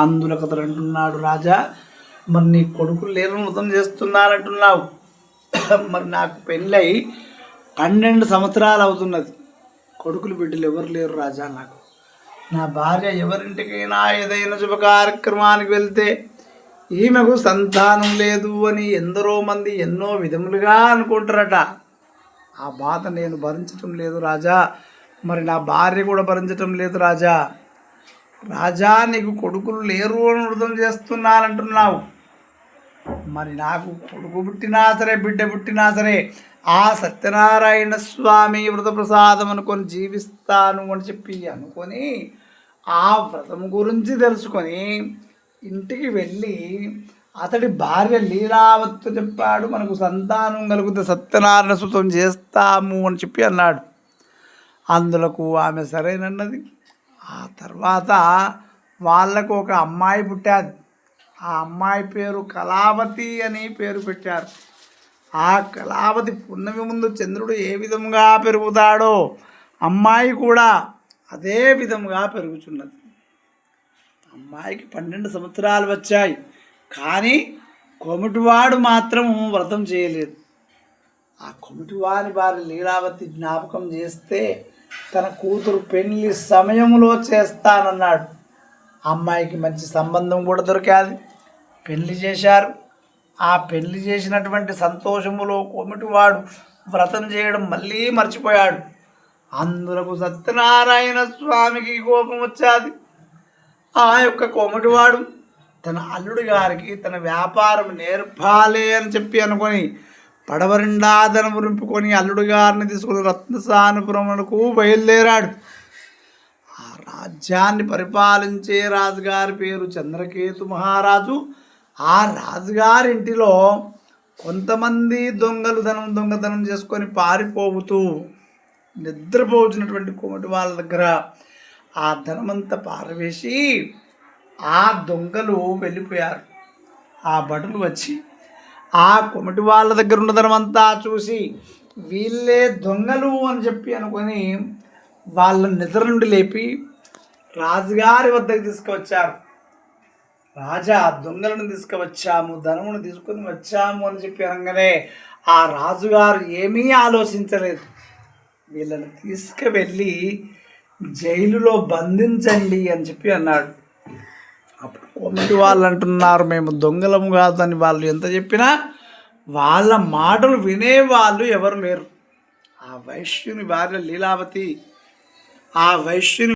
అందులో కథలు అంటున్నాడు, రాజా మరి నీ కొడుకులు లేరు వ్రతం చేస్తున్నారంటున్నావు, మరి నాకు పెళ్ళై 12 సంవత్సరాలు అవుతున్నది, కొడుకులు బిడ్డలు ఎవరు లేరు రాజా. నాకు నా భార్య ఎవరింటికైనా ఏదైనా శుభ కార్యక్రమానికి వెళ్తే ఈమెకు సంతానం లేదు అని ఎందరో మంది ఎన్నో విధములుగా అనుకుంటారట. ఆ బాధ నేను భరించటం లేదు రాజా, మరి నా భార్య కూడా భరించటం లేదు రాజా. రాజా నీకు కొడుకులు లేరు అని వ్రతం చేస్తున్నానంటున్నావు, మరి నాకు కొడుకు పుట్టినా సరే బిడ్డ పుట్టినా సరే ఆ సత్యనారాయణ స్వామి వ్రత ప్రసాదం అనుకొని జీవిస్తాను అని చెప్పి అనుకొని ఆ వ్రతం గురించి తెలుసుకొని ఇంటికి వెళ్ళి అతడి భార్య లీలావత్తు చెప్పాడు, మనకు సంతానం కలిగితే సత్యనారాయణ సుతం చేస్తాము అని చెప్పి అన్నాడు. అందులకు ఆమె సరేనన్నది. ఆ తర్వాత వాళ్లకు ఒక అమ్మాయి పుట్టాది. ఆ అమ్మాయి పేరు కళావతి అని పేరు పెట్టారు. ఆ కళావతి పున్నమి ముందు చంద్రుడు ఏ విధంగా పెరుగుతాడో అమ్మాయి కూడా అదే విధంగా పెరుగుతున్నది. అమ్మాయికి 12 సంవత్సరాలు వచ్చాయి, కానీ కొమిటివాడు మాత్రం వ్రతం చేయలేదు. ఆ కొమిటివాని భార్య లీలావతి జ్ఞాపకం చేస్తే తన కూతురు పెళ్లి సమయంలో చేస్తానన్నాడు. అమ్మాయికి మంచి సంబంధం కూడా దొరికాది, పెళ్లి చేశారు. ఆ పెళ్లి చేసినటువంటి సంతోషములో కొమిటివాడు వ్రతం చేయడం మళ్ళీ మర్చిపోయాడు. అందులకు సత్యనారాయణ స్వామికి కోపం వచ్చాది. ఆ యొక్క కొమిటివాడు తన అల్లుడి గారికి తన వ్యాపారం నేర్పాలి అని చెప్పి అనుకొని పడవరిండా ధనము రింపుకొని అల్లుడి గారిని తీసుకుని రత్నసానుపురమునకు బయలుదేరాడు. ఆ రాజ్యాన్ని పరిపాలించే రాజుగారి పేరు చంద్రకేతు మహారాజు. ఆ రాజుగారింటిలో కొంతమంది దొంగలు దొంగతనం చేసుకొని పారిపోతూ నిద్రపోతున్నటువంటి కొమిటి వాళ్ళ దగ్గర ఆ ధనమంతా పారవేసి ఆ దొంగలు వెళ్ళిపోయారు. ఆ భటులు వచ్చి ఆ కొమిటి వాళ్ళ దగ్గర ఉన్న ధనమంతా చూసి వీళ్ళే దొంగలు అని చెప్పి అనుకొని వాళ్ళ నిద్ర నుండి లేపి రాజుగారి వద్దకు తీసుకువచ్చారు. రాజా, దొంగలను తీసుకువచ్చాము, ధనమును తీసుకొని వచ్చాము అని చెప్పి అనగానే ఆ రాజుగారు ఏమీ ఆలోచించలేదు. వీళ్ళని తీసుకువెళ్ళి జైలులో బంధించండి అని చెప్పి అన్నాడు. అప్పుడు కొమిటి వాళ్ళు అంటున్నారు, మేము దొంగలము కాదని వాళ్ళు ఎంత చెప్పినా వాళ్ళ మాటలు వినేవాళ్ళు ఎవరు లేరు. ఆ వైశ్యుని భార్య లీలావతి, ఆ వైశ్యుని